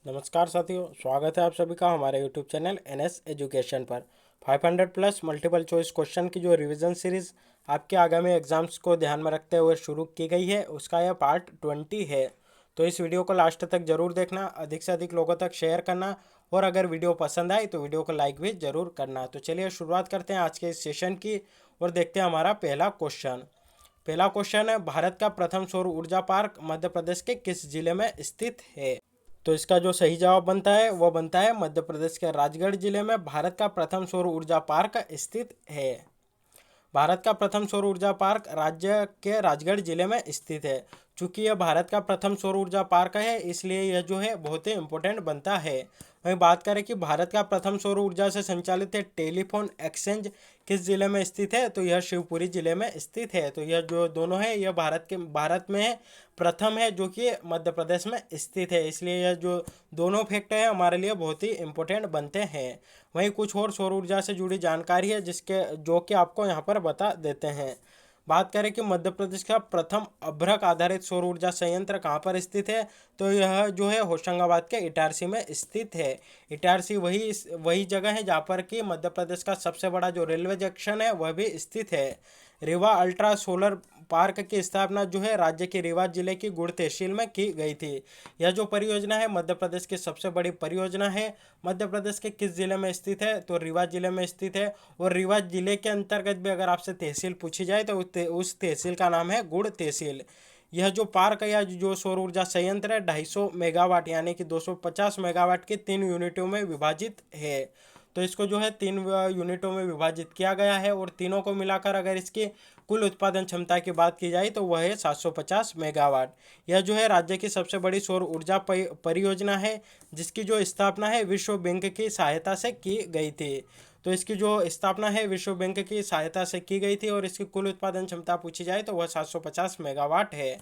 नमस्कार साथियों, स्वागत है आप सभी का हमारे YouTube चैनल NS एजुकेशन पर। 500 प्लस मल्टीपल चॉइस क्वेश्चन की जो रिवीजन सीरीज आपके आगामी एग्जाम्स को ध्यान में रखते हुए शुरू की गई है, उसका यह पार्ट 20 है। तो इस वीडियो को लास्ट तक जरूर देखना, अधिक से अधिक लोगों तक शेयर करना और अगर वीडियो पसंद आए तो वीडियो को लाइक भी जरूर करना। तो चलिए शुरुआत करते हैं आज के इस सेशन की और देखते हैं हमारा पहला क्वेश्चन। पहला क्वेश्चन है, भारत का प्रथम सौर ऊर्जा पार्क मध्य प्रदेश के किस जिले में स्थित है? तो इसका जो सही जवाब बनता है वो बनता है मध्य प्रदेश के राजगढ़ जिले में भारत का प्रथम सौर ऊर्जा पार्क स्थित है। भारत का प्रथम सौर ऊर्जा पार्क राज्य के राजगढ़ जिले में स्थित है। चूंकि यह भारत का प्रथम सौर ऊर्जा पार्क है, इसलिए यह जो है बहुत ही इम्पोर्टेंट बनता है। वहीं बात करें कि भारत का प्रथम सौर ऊर्जा से संचालित है टेलीफोन एक्सचेंज किस जिले में स्थित है, तो यह शिवपुरी जिले में स्थित है। तो यह जो दोनों है यह भारत में है, प्रथम है जो कि मध्य प्रदेश में स्थित है, इसलिए यह जो दोनों फैक्ट है हमारे लिए बहुत ही इम्पोर्टेंट बनते हैं। वहीं कुछ और सौर ऊर्जा से जुड़ी जानकारी है जिसके जो कि आपको यहाँ पर बता देते हैं। बात करें कि मध्य प्रदेश का प्रथम अभ्रक आधारित सौर ऊर्जा संयंत्र कहाँ पर स्थित है, तो यह जो है होशंगाबाद के इटारसी में स्थित है। इटारसी वही वही जगह है जहाँ पर कि मध्य प्रदेश का सबसे बड़ा जो रेलवे जंक्शन है वह भी स्थित है। रीवा अल्ट्रा सोलर पार्क की स्थापना जो है राज्य के रीवा जिले की गुड़ तहसील में की गई थी। यह जो परियोजना है मध्य प्रदेश की सबसे बड़ी परियोजना है। मध्य प्रदेश के किस जिले में स्थित है, तो रीवा जिले में स्थित है। और रीवा जिले के अंतर्गत भी अगर आपसे तहसील पूछी जाए तो उस तहसील का नाम है गुड़ तहसील। यह जो पार्क या जो सौर ऊर्जा संयंत्र है 250 मेगावाट यानी कि 250 मेगावाट की 3 यूनिटों में विभाजित है। तो इसको जो है 3 यूनिटों में विभाजित किया गया है और तीनों को मिलाकर अगर इसकी कुल उत्पादन क्षमता की बात की जाए तो वह है 750 मेगावाट। यह जो है राज्य की सबसे बड़ी सौर ऊर्जा परियोजना है, जिसकी जो स्थापना है विश्व बैंक की सहायता से की गई थी। तो इसकी जो स्थापना है विश्व बैंक की सहायता से की गई थी और इसकी कुल उत्पादन क्षमता पूछी जाए तो वह 750 मेगावाट है।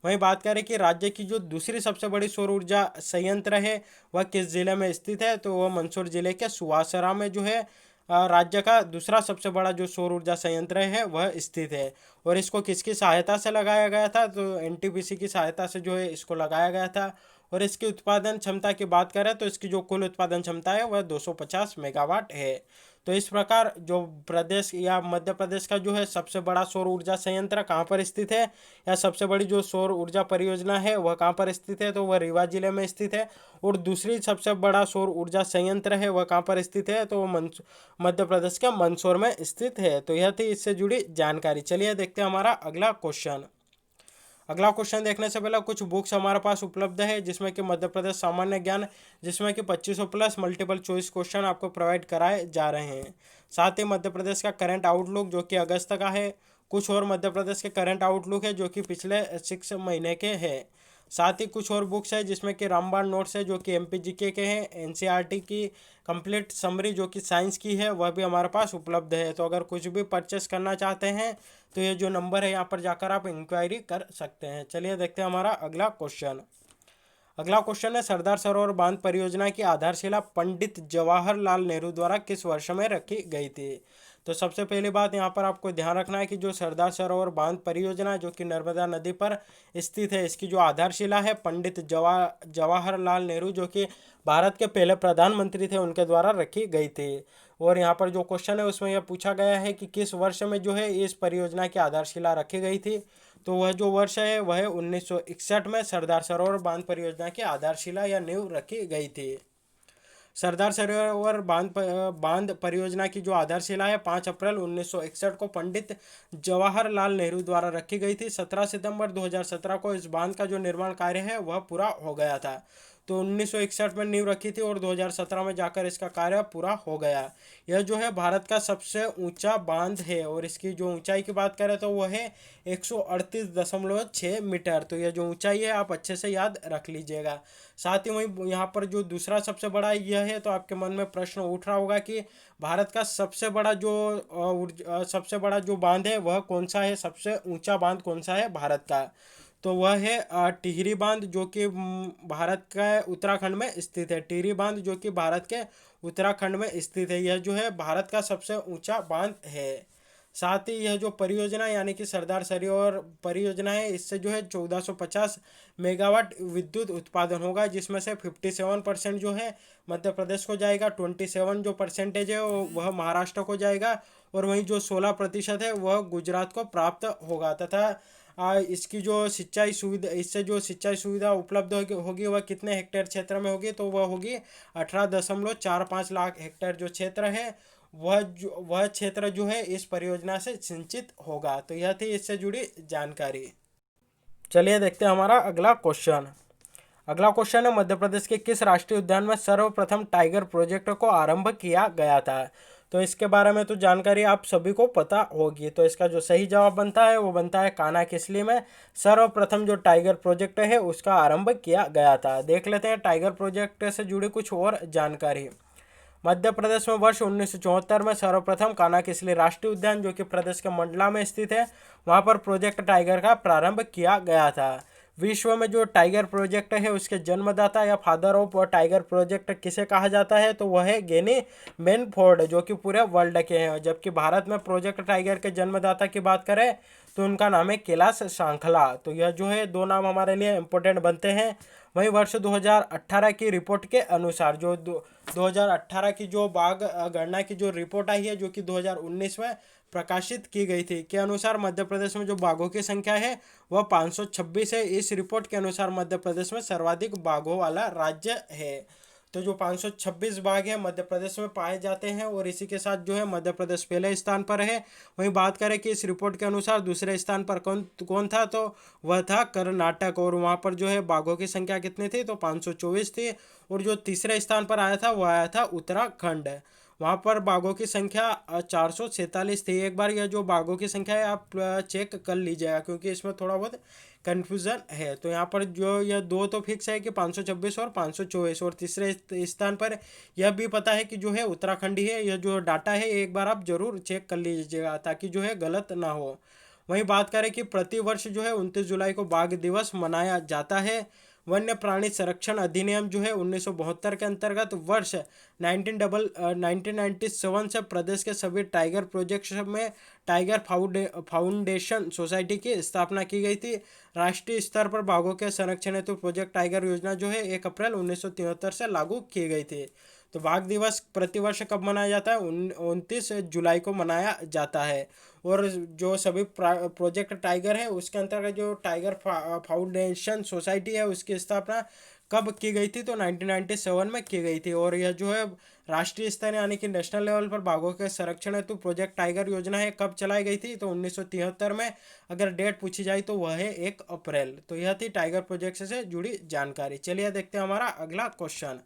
वहीं बात करें कि राज्य की जो दूसरी सबसे बड़ी सौर ऊर्जा संयंत्र है वह किस जिले में स्थित है, तो वह मंदसौर जिले के सुवासरा में जो है राज्य का दूसरा सबसे बड़ा जो सौर ऊर्जा संयंत्र है वह स्थित है। और इसको किसकी सहायता से लगाया गया था, तो एनटीपीसी की सहायता से जो है इसको लगाया गया था। और इसकी उत्पादन क्षमता की बात करें तो इसकी जो कुल उत्पादन क्षमता है वह 250 मेगावाट है। तो इस प्रकार जो प्रदेश या मध्य प्रदेश का जो है सबसे बड़ा सौर ऊर्जा संयंत्र कहाँ पर स्थित है या सबसे बड़ी जो सौर ऊर्जा परियोजना है वह कहाँ पर स्थित है, तो वह रीवा जिले में स्थित है। और दूसरी सबसे बड़ा सौर ऊर्जा संयंत्र है वह कहाँ पर स्थित है, तो वह मध्य प्रदेश के मंदसौर में स्थित है। तो यह थी इससे जुड़ी जानकारी। चलिए देखते हैं हमारा अगला क्वेश्चन। अगला क्वेश्चन देखने से पहले कुछ बुक्स हमारे पास उपलब्ध है जिसमें कि मध्य प्रदेश सामान्य ज्ञान, जिसमें कि 2500 प्लस मल्टीपल चॉइस क्वेश्चन आपको प्रोवाइड कराए जा रहे हैं। साथ ही मध्य प्रदेश का करंट आउटलुक जो कि अगस्त का है, कुछ और मध्य प्रदेश के करंट आउटलुक है जो कि पिछले 6 महीने के हैं। साथ ही कुछ और बुक्स है जिसमें कि रामबाण नोट्स है जो कि एमपीजीके के हैं, एनसीईआरटी की कंप्लीट समरी जो कि साइंस की है वह भी हमारे पास उपलब्ध है। तो अगर कुछ भी परचेस करना चाहते हैं तो ये जो नंबर है यहाँ पर जाकर आप इंक्वायरी कर सकते हैं। चलिए देखते हैं हमारा अगला क्वेश्चन। अगला क्वेश्चन है, सरदार सरोवर बांध परियोजना की आधारशिला पंडित जवाहरलाल नेहरू द्वारा किस वर्ष में रखी गई थी? तो सबसे पहली बात यहाँ पर आपको ध्यान रखना है कि जो सरदार सरोवर बांध परियोजना जो कि नर्मदा नदी पर स्थित है, इसकी जो आधारशिला है पंडित जवाहरलाल नेहरू जो कि भारत के पहले प्रधानमंत्री थे उनके द्वारा रखी गई थी। और यहाँ पर जो क्वेश्चन है उसमें यह पूछा गया है कि किस वर्ष में जो है इस परियोजना की आधारशिला रखी गई थी, तो वह जो वर्ष है वह 1961 में सरदार सरोवर बांध परियोजना की आधारशिला या नींव रखी गई थी। सरदार सरोवर बांध परियोजना की जो आधारशिला है 5 अप्रैल 1961 को पंडित जवाहरलाल नेहरू द्वारा रखी गई थी। 17 सितंबर 2017 को इस बांध का जो निर्माण कार्य है वह पूरा हो गया था। तो 1961 में नींव रखी थी और 2017 में जाकर इसका कार्य पूरा हो गया। यह जो है भारत का सबसे ऊंचा बांध है और इसकी जो ऊंचाई की बात करें तो वह है 138.6 मीटर। तो यह जो ऊंचाई है आप अच्छे से याद रख लीजिएगा। साथ ही वहीं यहाँ पर जो दूसरा सबसे बड़ा यह है, तो आपके मन में प्रश्न उठ रहा होगा कि भारत का सबसे बड़ा जो बांध है वह कौन सा है, सबसे ऊंचा बांध कौन सा है भारत का? तो वह है टिहरी बांध जो कि भारत का उत्तराखंड में स्थित है। टिहरी बांध जो कि भारत के उत्तराखंड में स्थित है, यह जो है भारत का सबसे ऊंचा बांध है। साथ ही यह जो परियोजना यानी कि सरदार सरोवर परियोजना है, इससे जो है 1450 मेगावाट विद्युत उत्पादन होगा, जिसमें से 57% जो है मध्य प्रदेश को जाएगा, 27 जो परसेंटेज है वह महाराष्ट्र को जाएगा, और वहीं जो 16% है वह गुजरात को प्राप्त होगा। तथा इसकी जो सिंचाई सुविधा, इससे जो सिंचाई सुविधा उपलब्ध होगी वह कितने हेक्टेयर क्षेत्र में होगी, तो वह होगी 18.45 लाख हेक्टेयर जो क्षेत्र है, वह क्षेत्र जो है इस परियोजना से सिंचित होगा। तो यह थी इससे जुड़ी जानकारी। चलिए देखते हैं हमारा अगला क्वेश्चन। अगला क्वेश्चन है, मध्य प्रदेश के किस राष्ट्रीय उद्यान में सर्वप्रथम टाइगर प्रोजेक्ट को आरंभ किया गया था। तो इसके बारे में तो जानकारी आप सभी को पता होगी। तो इसका जो सही जवाब बनता है वो बनता है कान्हा किसली में सर्वप्रथम जो टाइगर प्रोजेक्ट है उसका आरंभ किया गया था। देख लेते हैं टाइगर प्रोजेक्ट से जुड़ी कुछ और जानकारी। मध्य प्रदेश में वर्ष 1974 में सर्वप्रथम कान्हा किसली राष्ट्रीय उद्यान, जो कि प्रदेश के मंडला में स्थित है, वहां पर प्रोजेक्ट टाइगर का प्रारंभ किया गया था। विश्व में जो टाइगर प्रोजेक्ट है उसके जन्मदाता या फादर ऑफ टाइगर प्रोजेक्ट किसे कहा जाता है, तो वह है गेनी बेनफोर्ड, जो कि पूरे वर्ल्ड के हैं। जबकि भारत में प्रोजेक्ट टाइगर के जन्मदाता की बात करें तो उनका नाम है कैलाश सांखला। तो यह जो है दो नाम हमारे लिए इम्पोर्टेंट बनते हैं। वहीं वर्ष 2018 की रिपोर्ट के अनुसार, जो 2018 की जो बाघ गणना की जो रिपोर्ट आई है, जो कि 2019 में प्रकाशित की गई थी, के अनुसार मध्य प्रदेश में जो बाघों की संख्या है वह 526 है। इस रिपोर्ट के अनुसार मध्य प्रदेश में सर्वाधिक बाघों वाला राज्य है। तो जो 526 बाघ है मध्य प्रदेश में पाए जाते हैं, और इसी के साथ जो है मध्य प्रदेश पहले स्थान पर है। वहीं बात करें कि इस रिपोर्ट के अनुसार दूसरे स्थान पर कौन कौन था, तो वह था कर्नाटक, और वहाँ पर जो है बाघों की संख्या कितनी थी, तो 524 थी। और जो तीसरे स्थान पर आया था वह आया था उत्तराखंड, वहाँ पर बाघों की संख्या 447 थी। एक बार यह जो बाघों की संख्या है आप चेक कर लीजिएगा, क्योंकि इसमें थोड़ा बहुत कन्फ्यूज़न है। तो यहाँ पर जो यह दो तो फिक्स है कि 526 और 524, और तीसरे स्थान पर यह भी पता है कि जो है उत्तराखंड ही है। यह जो डाटा है एक बार आप जरूर चेक कर लीजिएगा ताकि जो है गलत ना हो। वहीं बात करें कि प्रतिवर्ष जो है 29 जुलाई को बाघ दिवस मनाया जाता है। वन्य प्राणी संरक्षण अधिनियम जो है 1972 के अंतर्गत वर्ष 1997 से प्रदेश के सभी टाइगर प्रोजेक्ट्स में टाइगर फाउंडेशन सोसाइटी की स्थापना की गई थी। राष्ट्रीय स्तर पर बाघों के संरक्षण हेतु प्रोजेक्ट टाइगर योजना जो है 1 अप्रैल 1973 से लागू की गई थी। तो बाघ दिवस प्रतिवर्ष कब मनाया जाता है, 29 जुलाई को मनाया जाता है। और जो सभी प्रोजेक्ट टाइगर है उसके अंतर्गत जो टाइगर फाउंडेशन सोसाइटी है उसकी स्थापना कब की गई थी, तो 1997 में की गई थी। और यह जो है राष्ट्रीय स्तर यानी कि नेशनल लेवल पर बाघों के संरक्षण हेतु प्रोजेक्ट टाइगर योजना है कब चलाई गई थी, तो 1973 में। अगर डेट पूछी जाए तो वह है 1 अप्रैल। तो यह थी टाइगर प्रोजेक्ट से जुड़ी जानकारी। चलिए देखते हैं हमारा अगला क्वेश्चन।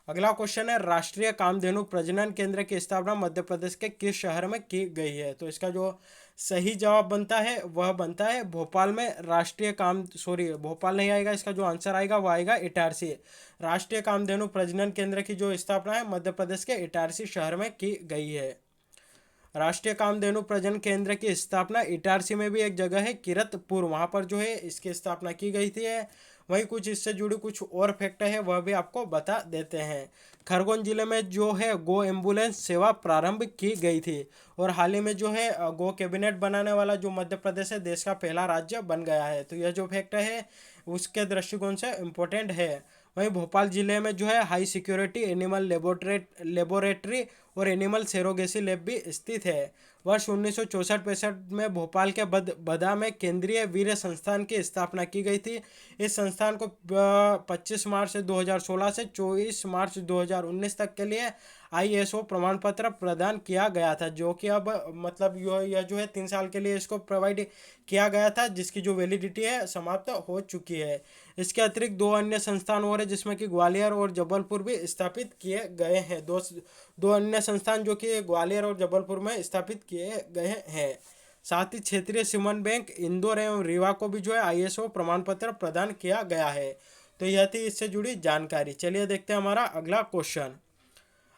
अगला क्वेश्चन है, राष्ट्रीय कामधेनु प्रजनन केंद्र की स्थापना मध्य प्रदेश के किस शहर में की गई है। तो इसका जो सही जवाब बनता है वह बनता है भोपाल में। भोपाल नहीं आएगा, इसका जो आंसर आएगा वह आएगा इटारसी। राष्ट्रीय कामधेनु प्रजनन केंद्र की जो स्थापना है मध्य प्रदेश के इटारसी शहर में की गई है। राष्ट्रीय कामधेनु प्रजनन केंद्र की स्थापना इटारसी में भी एक जगह है किरतपुर, वहाँ पर जो है इसकी स्थापना की गई थी। वहीं कुछ इससे जुड़ी कुछ और फैक्ट है वह भी आपको बता देते हैं। खरगोन जिले में जो है गो एम्बुलेंस सेवा प्रारंभ की गई थी, और हाल ही में जो है गो कैबिनेट बनाने वाला जो मध्य प्रदेश है देश का पहला राज्य बन गया है। तो यह जो फैक्ट है उसके दृष्टिकोण से इम्पोर्टेंट है। वहीं भोपाल जिले में जो है हाई सिक्योरिटी एनिमल लेबोरेटरी और एनिमल सेरोगेसी लैब भी स्थित है। वर्ष 1964-65 में भोपाल के बदा में केंद्रीय वीर्य संस्थान की स्थापना की गई थी। इस संस्थान को 25 मार्च 2016 से 24 मार्च 2019 तक के लिए ISO प्रमाण पत्र प्रदान किया गया था, जो कि अब मतलब यह जो है 3 साल के लिए इसको प्रोवाइड किया गया था, जिसकी जो वैलिडिटी है समाप्त हो चुकी है। इसके अतिरिक्त 2 अन्य संस्थान और है जिसमें कि ग्वालियर और जबलपुर भी स्थापित किए गए हैं। दो अन्य संस्थान जो कि ग्वालियर और जबलपुर में स्थापित किए गए हैं। साथ ही क्षेत्रीय सीमन बैंक इंदौर एवं रीवा को भी जो है ISO प्रमाण पत्र प्रदान किया गया है। तो यह थी इससे जुड़ी जानकारी। चलिए देखते हैं हमारा अगला क्वेश्चन।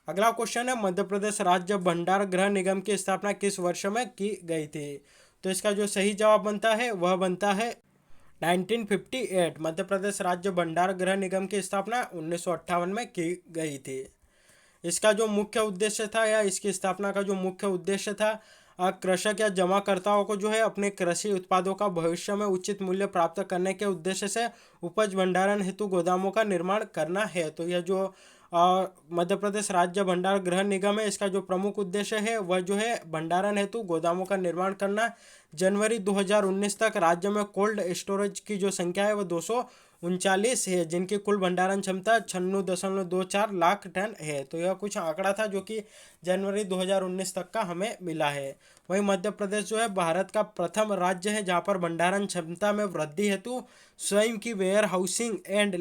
अगला क्वेश्चन है, मध्य प्रदेश राज्य भंडार गृह निगम की स्थापना किस वर्ष में की गई थी। तो इसका जो सही जवाब बनता है वह बनता है 1958। मध्य प्रदेश राज्य भंडार गृह निगम की स्थापना 1958 में की गई थी। इसका जो मुख्य उद्देश्य था या इसकी स्थापना का जो मुख्य उद्देश्य था, कृषक या जमाकर्ताओं को जो है अपने कृषि उत्पादों का भविष्य में उचित मूल्य प्राप्त करने के उद्देश्य से उपज भंडारण हेतु गोदामों का निर्माण करना है। तो यह जो मध्य प्रदेश राज्य भंडार गृह निगम है, इसका जो प्रमुख उद्देश्य है वह जो है भंडारण हेतु गोदामों का निर्माण करना। जनवरी 2019 तक राज्य में कोल्ड स्टोरेज की जो संख्या है वह 239 है, जिनकी कुल भंडारण क्षमता 96.24 लाख टन है। तो यह कुछ आंकड़ा था जो कि जनवरी 2019 तक का हमें मिला है। वहीं मध्य प्रदेश जो है भारत का प्रथम राज्य है जहां पर भंडारण क्षमता में वृद्धि हेतु स्वयं की warehousing and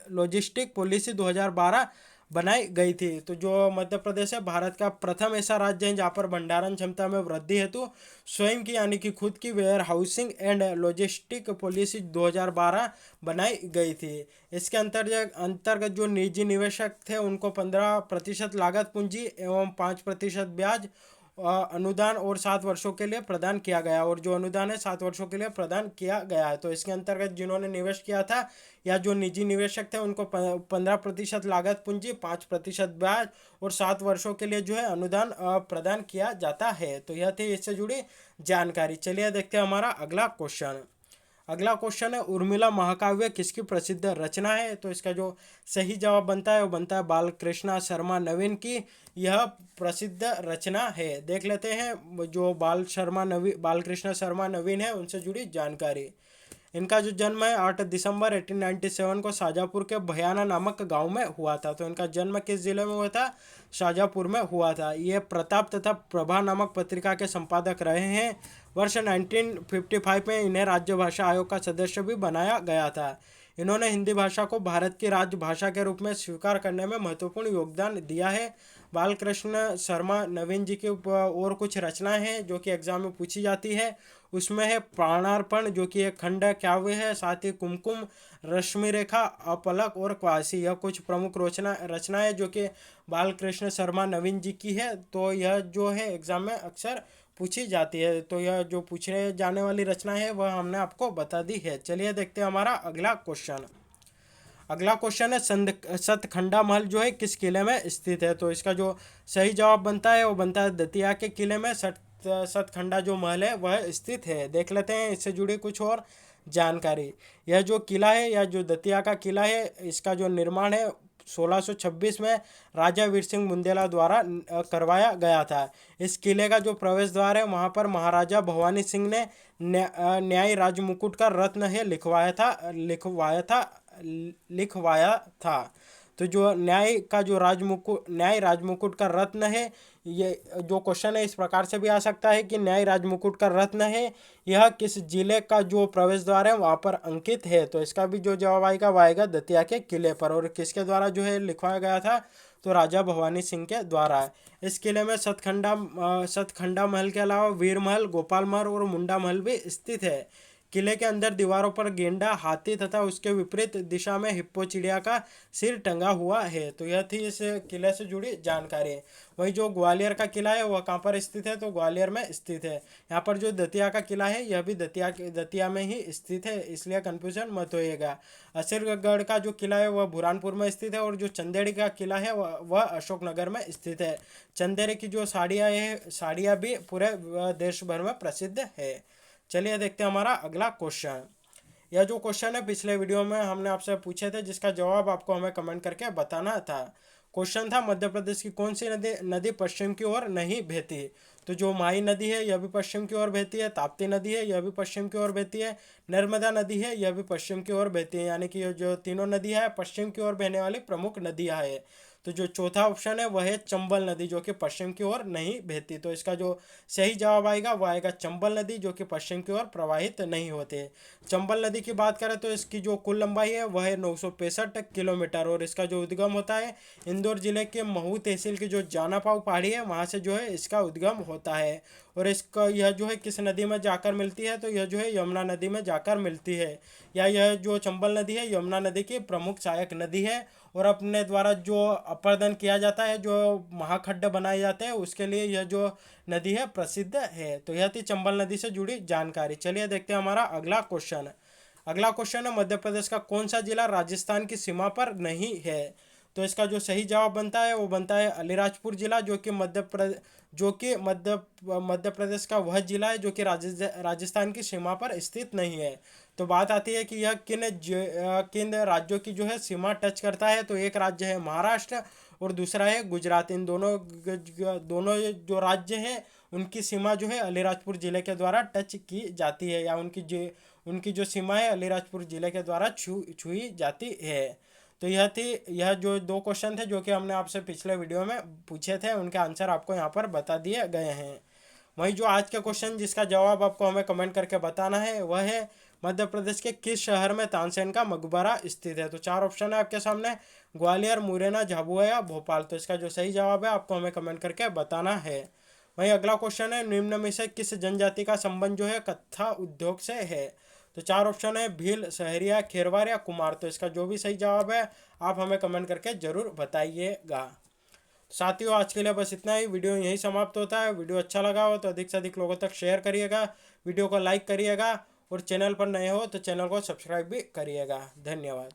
logistic policy 2012 बनाई गई थी। तो जो मध्य प्रदेश है भारत का प्रथम ऐसा राज्य है जहाँ पर भंडारण क्षमता में वृद्धि हेतु स्वयं की यानी कि खुद की warehousing and logistic policy 2012 बनाई गई थी। इसके अंतर्गत जो निजी निवेशक थे उनको 15% लागत पूंजी एवं 5% ब्याज अनुदान और 7 वर्षों के लिए प्रदान किया गया, और जो अनुदान है 7 वर्षों के लिए प्रदान किया गया है। तो इसके अंतर्गत जिन्होंने निवेश किया था या जो निजी निवेशक थे उनको 15% लागत पूंजी, 5% ब्याज और 7 वर्षों के लिए जो है अनुदान प्रदान किया जाता है। तो यह थी इससे जुड़ी जानकारी। चलिए देखते हैं हमारा अगला क्वेश्चन। अगला क्वेश्चन है उर्मिला महाकाव्य किसकी प्रसिद्ध रचना है। तो इसका जो सही जवाब बनता है वो बनता है बालकृष्ण शर्मा नवीन की यह प्रसिद्ध रचना है। देख लेते हैं जो बालकृष्ण शर्मा नवीन है उनसे जुड़ी जानकारी। इनका जो जन्म है 8 दिसंबर 1897 को शाजापुर के भयाना नामक गांव में हुआ था। तो इनका जन्म किस जिले में हुआ था? शाजापुर में हुआ था। ये प्रताप तथा प्रभा नामक पत्रिका के संपादक रहे हैं। वर्ष 1955 में इन्हें राज्य भाषा आयोग का सदस्य भी बनाया गया था। इन्होंने हिंदी भाषा को भारत की राजभाषा के रूप में स्वीकार करने में महत्वपूर्ण योगदान दिया है। बालकृष्ण शर्मा नवीन जी की और कुछ रचनाएं हैं जो कि एग्जाम में पूछी जाती है। उसमें है प्राणार्पण जो कि एक खंड काव्य है, साथ ही कुमकुम, रश्मि रेखा, अपलक और क्वासी, यह कुछ प्रमुख रचनाएं जो कि बालकृष्ण शर्मा नवीन जी की है। तो यह जो है एग्जाम में अक्सर पूछी जाती है। तो यह जो पूछने जाने वाली रचना है वह हमने आपको बता दी है। चलिए देखते हैं हमारा अगला क्वेश्चन। अगला क्वेश्चन है सतखंडा महल जो है किस किले में स्थित है। तो इसका जो सही जवाब बनता है वो बनता है दतिया के किले में सतखंडा जो महल है वह स्थित है। देख लेते हैं इससे जुड़ी कुछ और जानकारी। यह जो किला है या जो दतिया का किला है इसका जो निर्माण है 1626 में राजा वीर सिंह बुंदेला द्वारा करवाया गया था। इस किले का जो प्रवेश द्वार है वहाँ पर महाराजा भवानी सिंह ने न्याय राजमुकुट का रत्न है लिखवाया था। तो जो न्याय राजमुकुट का रत्न है, ये जो क्वेश्चन है इस प्रकार से भी आ सकता है कि न्याय राजमुकुट का रत्न है यह किस जिले का जो प्रवेश द्वार है वहाँ पर अंकित है। तो इसका भी जो जवाब आएगा वह आएगा दतिया के किले पर। और किसके द्वारा जो है लिखवाया गया था? तो राजा भवानी सिंह के द्वारा। इस किले में सतखंडा महल के अलावा वीर महल, गोपाल महल और मुंडा महल भी स्थित है। किले के अंदर दीवारों पर गेंडा, हाथी तथा उसके विपरीत दिशा में हिप्पो चिड़िया का सिर टंगा हुआ है। तो यह थी इस किले से जुड़ी जानकारी। वही जो ग्वालियर का किला है वह कहाँ पर स्थित है? तो ग्वालियर में स्थित है। यहाँ पर जो दतिया का किला है यह भी दतिया में ही स्थित है, इसलिए कंफ्यूजन मत होइएगा। असरगढ़ का जो किला है वह बुरहानपुर में स्थित है, और जो चंदेड़ी का किला है वह अशोकनगर में स्थित है। चंदेरी की जो साड़ियाँ भी पूरे देश भर में प्रसिद्ध है। चलिए देखते हैं हमारा अगला क्वेश्चन। यह जो क्वेश्चन है पिछले वीडियो में हमने आपसे पूछे थे जिसका जवाब आपको हमें कमेंट करके बताना था। क्वेश्चन था मध्य प्रदेश की कौन सी नदी पश्चिम की ओर नहीं बहती। तो जो माही नदी है यह भी पश्चिम की ओर बहती है, ताप्ती नदी है यह भी पश्चिम की ओर बहती है, नर्मदा नदी है यह भी पश्चिम की ओर बहती है। यानी कि ये जो तीनों नदियाँ है पश्चिम की ओर बहने वाली प्रमुख नदियाँ है। तो जो चौथा ऑप्शन है वह है चंबल नदी जो कि पश्चिम की ओर नहीं बहती। तो इसका जो सही जवाब आएगा वह आएगा चंबल नदी जो कि पश्चिम की ओर प्रवाहित नहीं होते। चंबल नदी की बात करें तो इसकी जो कुल लंबाई है वह है 965 किलोमीटर, और इसका जो उद्गम होता है इंदौर जिले के महू तहसील की जो जानापाव पहाड़ी है वहाँ से जो है इसका उद्गम होता है। और इसका यह जो है किस नदी में जाकर मिलती है? तो यह जो है यमुना नदी में जाकर मिलती है। या यह जो चंबल नदी है यमुना नदी की प्रमुख सहायक नदी है, और अपने द्वारा जो अपर्दन किया जाता है, जो महाखड्ड बनाए जाते हैं, उसके लिए यह जो नदी है प्रसिद्ध है। तो यह थी चंबल नदी से जुड़ी जानकारी। चलिए देखते हैं हमारा अगला क्वेश्चन। अगला क्वेश्चन है मध्य प्रदेश का कौन सा जिला राजस्थान की सीमा पर नहीं है। तो इसका जो सही जवाब बनता है वो बनता है अलीराजपुर जिला, जो कि मध्य प्रदेश का वह जिला है जो कि राजस्थान की सीमा पर स्थित नहीं है। तो बात आती है कि यह किन राज्यों की जो है सीमा टच करता है। तो एक राज्य है महाराष्ट्र और दूसरा है गुजरात। इन दोनों जो राज्य हैं उनकी सीमा जो है अलीराजपुर जिले के द्वारा टच की जाती है, या उनकी जो सीमा है अलीराजपुर जिले के द्वारा छुई जाती है। तो यह जो दो क्वेश्चन थे जो कि हमने आपसे पिछले वीडियो में पूछे थे, उनके आंसर आपको यहाँ पर बता दिए गए हैं। वही जो आज के क्वेश्चन जिसका जवाब आपको हमें कमेंट करके बताना है वह है मध्य प्रदेश के किस शहर में तानसेन का मकबरा स्थित है। तो चार ऑप्शन है आपके सामने, ग्वालियर, मुरैना, झाबुआ या भोपाल। तो इसका जो सही जवाब है आपको हमें कमेंट करके बताना है। वहीं अगला क्वेश्चन है, निम्न में से किस जनजाति का संबंध जो है कत्था उद्योग से है। तो चार ऑप्शन है, भील, सहरिया, खेरवार या कुमार। तो इसका जो भी सही जवाब है आप हमें कमेंट करके जरूर बताइएगा। साथियों आज के लिए बस इतना ही, वीडियो यहीं समाप्त होता है। वीडियो अच्छा लगा हो तो अधिक से अधिक लोगों तक शेयर करिएगा, वीडियो को लाइक करिएगा और चैनल पर नए हो तो चैनल को सब्सक्राइब भी करिएगा। धन्यवाद।